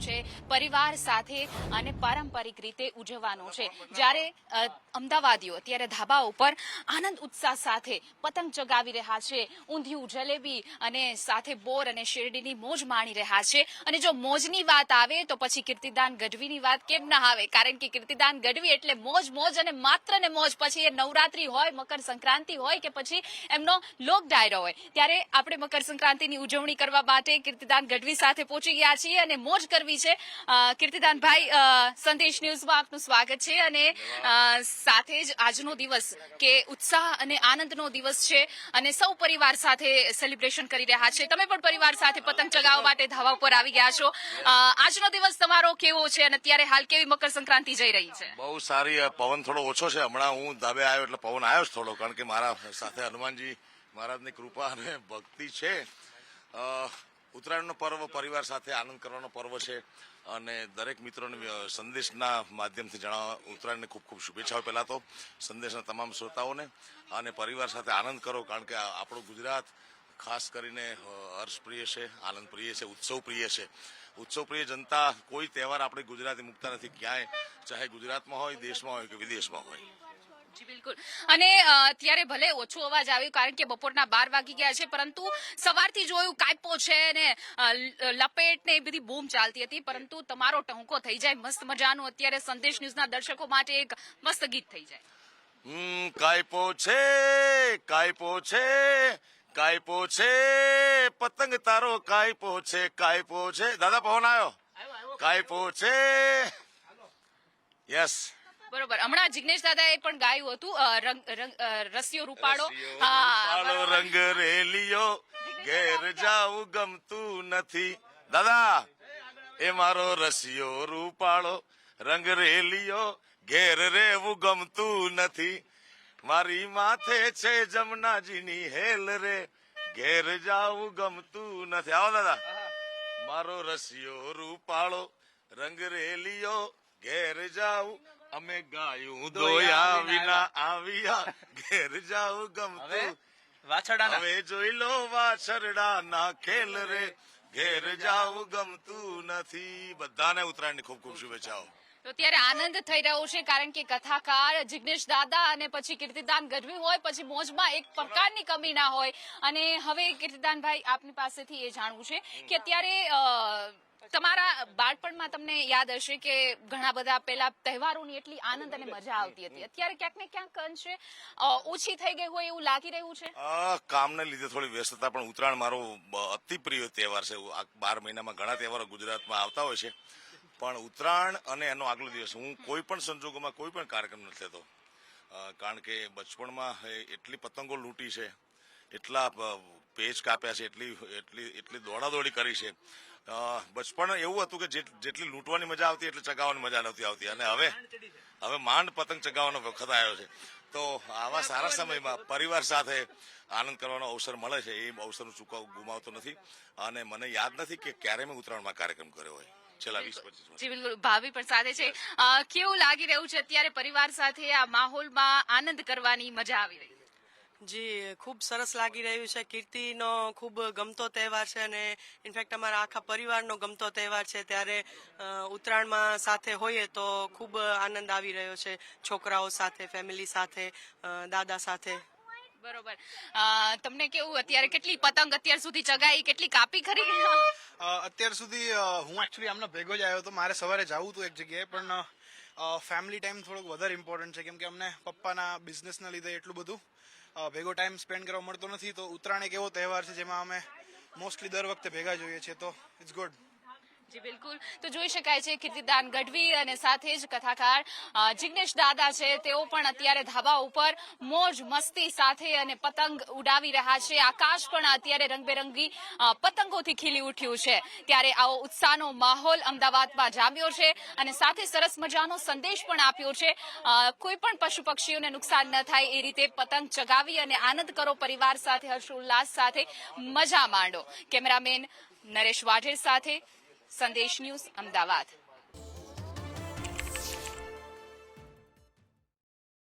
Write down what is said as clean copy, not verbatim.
છે, પરિવાર સાથે અને પારંપરિક રીતે ઉજવવાનું છે. જ્યારે અમદાવાદીઓ અત્યારે ધાબા ઉપર આનંદ ઉત્સાહ સાથે પતંગ ચગાવી રહ્યા છે, ઊંધિયું, જલેબી અને સાથે બોર અને શેરડીની મોજ માણી રહ્યા છે. અને જો મોજની વાત આવે તો પછી કીર્તિદાન ગઢવીની વાત કેમ ના આવે, કારણ કે કીર્તિદાન ગઢવી એટલે મોજ મોજ અને માત્ર ને મોજ. પછી એ નવરાત્રી હોય, મકર સંક્રાંતિ હોય કે પછી એમનો લોક ડાયરો હોય, ત્યારે આપણે મકર સંક્રાંતિની ઉજવણી કરવા માટે કીર્તિદાન ગઢવી સાથે પહોંચી ગયા છીએ અને મોજ કરવી છે. કીર્તિદાનભાઈ, સંદેશ ન્યૂઝમાં આપનું સ્વાગત છે. અને સાથે જ આજનો દિવસ કે ઉત્સાહ અને આનંદનો દિવસ છે અને સૌ પરિવાર સાથે સેલિબ્રેશન કરી રહ્યા છે. તમે પણ પરિવાર સાથે પતંગ ચગાવવા માટે ધાવા ઉપર આવી ગયા છો. આજનો દિવસ તમારો કેવો છે અને અત્યારે હાલ કેવી મકર સંક્રાંતિ જઈ રહી છે? બહુ સારી. પવન થોડો ઓછો છે. હમણાં હું ધાબે આવ્યો એટલે પવન આવ્યો છે થોડો, કારણ કે મારા સાથે હનુમાનજી મહારાજની કૃપા અને ભક્તિ છે. ઉત્તરાયણનો પર્વ પરિવાર સાથે આનંદ કરવાનો પર્વ છે અને દરેક મિત્રોને સંદેશના માધ્યમથી જણાવવા ઉત્તરાયણની ખૂબ ખૂબ શુભેચ્છાઓ. પહેલા તો સંદેશના તમામ શ્રોતાઓને, અને પરિવાર સાથે આનંદ કરો, કારણ કે આપણું ગુજરાત ખાસ કરીને હર્ષપ્રિય છે, આનંદ પ્રિય છે, ઉત્સવ પ્રિય છે. ઉત્સવ પ્રિય જનતા કોઈ તહેવાર આપણે ગુજરાતી મૂકતા નથી ક્યાંય, ચાહે ગુજરાતમાં હોય, દેશમાં હોય કે વિદેશમાં હોય. જી બિલકુલ. અને અત્યારે ભલે ઓછો અવાજ આવ્યો કારણ કે બપોરના 12 વાગી ગયા છે, પરંતુ સવારથી જોયું કાયપો છે ને લપેટ ને એ બધી બૂમ ચાલતી હતી, પરંતુ તમારો ટહુકો થઈ જાય મસ્ત મજાનું અત્યારે સંદેશ ન્યૂઝના દર્શકો માટે એક મસ્ત ગીત થઈ જાય. કાયપો છે, કાયપો છે, કાયપો છે, પતંગ તારો કાયપો છે, કાયપો છે. દાદા પવન આવ્યો, કાયપો છે. યસ, બરોબર. હમણાં જિગ્નેશ દાદાએ પણ ગાયું હતું રસિયો રૂપાળો, રંગ રેલિયો, ઘેર જાવું ગમતું નથી. દાદા, એ મારો રસિયો રૂપાળો, રંગ રેલિયો, ઘેર રેવું ગમતું નથી. મારી માથે છે જમનાજીની હેલ રે, ઘેર જાવું ગમતું નથી. આવો દાદા. મારો રસિયો રૂપાળો, રંગ રેલિયો, ઘેર જાવું, અમે ગાયું દોયા વિના આવ્યા, ઘેર જાવું ગમતું. હવે જોઈ લો વાછરડા ના ખેલ રે, ઘેર જાવું ગમતું નથી. બધાને ઉત્તરાયણની ખૂબ ખૂબ શુભેચ્છાઓ. તો અત્યારે આનંદ થઈ રહ્યો છે, કારણ કે કથાકાર જિગ્નેશ દાદા અને પછી કીર્તિદાન ગઢવી હોય, પછી મોજમાં એક પ્રકારની કમી ના હોય. અને હવે કીર્તિદાનભાઈ, આપની પાસેથી એ જાણવું છે કે અત્યારે તમારા બાળપણમાં તમને યાદ હશે કે ઘણા બધા પેલા તહેવારોની એટલી આનંદ અને મજા આવતી હતી, અત્યારે ક્યાંક ને ક્યાંક અંશે ઓછી થઈ ગઈ હોય એવું લાગી રહ્યું છે? કામને લીધે થોડી વ્યસ્તતા, પણ ઉત્તરાયણ મારો અતિ પ્રિય તહેવાર છે. 12 મહિનામાં ઘણા તહેવારો ગુજરાતમાં આવતા હોય છે, પણ ઉત્તરાયણ અને એનો આગલો દિવસ હું કોઈ પણ સંજોગોમાં કોઈ પણ કાર્યક્રમ નથી લેતો, કારણ કે બચપણમાં એટલી પતંગો લૂંટી છે, એટલા પેચ કાપ્યા છે, એટલી દોડાદોડી કરી છે. બચપણ એવું હતું કે જેટલી લૂંટવાની મજા આવતી એટલી ચગાવવાની મજા નથી આવતી. અને હવે માંડ પતંગ ચગાવવાનો વખત આવ્યો છે. તો આવા સારા સમયમાં પરિવાર સાથે આનંદ કરવાનો અવસર મળે છે, એ અવસરનું ગુમાવતો નથી. અને મને યાદ નથી કે ક્યારે મેં ઉત્તરાયણમાં કાર્યક્રમ કર્યો હોય છેલ્લા 20-25 વર્ષ. જી બિલકુલ. ભાભી પણ સાથે છે. કેવું લાગી રહ્યું છે અત્યારે પરિવાર સાથે આ માહોલમાં આનંદ કરવાની મજા આવી રહી? જી, ખૂબ સરસ લાગી રહ્યું છે. કીર્તિનો ખૂબ ગમતો તહેવાર છે અને ઇનફેક્ટ અમારા આખા પરિવારનો ગમતો તહેવાર છે. ત્યારે ઉત્તરાયણમાં સાથે હોઈએ તો ખૂબ આનંદ આવી રહ્યો છે, છોકરાઓ સાથે, ફેમિલી સાથે, દાદા સાથે. બરોબર. તમને કેવું, અત્યારે કેટલી પતંગ અત્યાર સુધી ચગાઈ, કેટલી કાપી ખરી? અત્યાર સુધી હું એકચ્યુઅલી આમનો ભેગો જ આવ્યો હતો. મારે સવારે જવું હતું એક જગ્યાએ, પણ ફેમિલી ટાઈમ થોડોક વધારે ઇમ્પોર્ટન્ટ છે, કેમ કે અમને પપ્પાના બિઝનેસના લીધે એટલું બધું ભેગો ટાઈમ સ્પેન્ડ કરવા મળતો નથી. તો ઉત્તરાયણ એક એવો તહેવાર છે જેમાં અમે મોસ્ટલી દર વખતે ભેગા જોઈએ છીએ, તો ઇટ્સ ગુડ. જી બિલકુલ. તો જોઈ શકાય છે કીર્તિદાન ગઢવી અને સાથે જ કથાકાર જિગ્નેશ દાદા છે, તેઓ પણ અત્યારે ધાબા ઉપર મોજ મસ્તી સાથે અને પતંગ ઉડાવી રહ્યા છે. આકાશ પણ અત્યારે રંગબેરંગી પતંગોથી ખીલી ઉઠ્યું છે. ત્યારે આવો ઉત્સાહનો માહોલ અમદાવાદમાં જામ્યો છે અને સાથે સરસ મજાનો સંદેશ પણ આપ્યો છે. કોઈ પણ પશુ પક્ષીઓને નુકસાન ન થાય એ રીતે પતંગ ચગાવી અને આનંદ કરો પરિવાર સાથે, હર્ષોલ્લાસ સાથે મજા માંડો. કેમેરામેન નરેશ વાઢેર સાથે સંદેશ ન્યૂઝ, અમદાવાદ.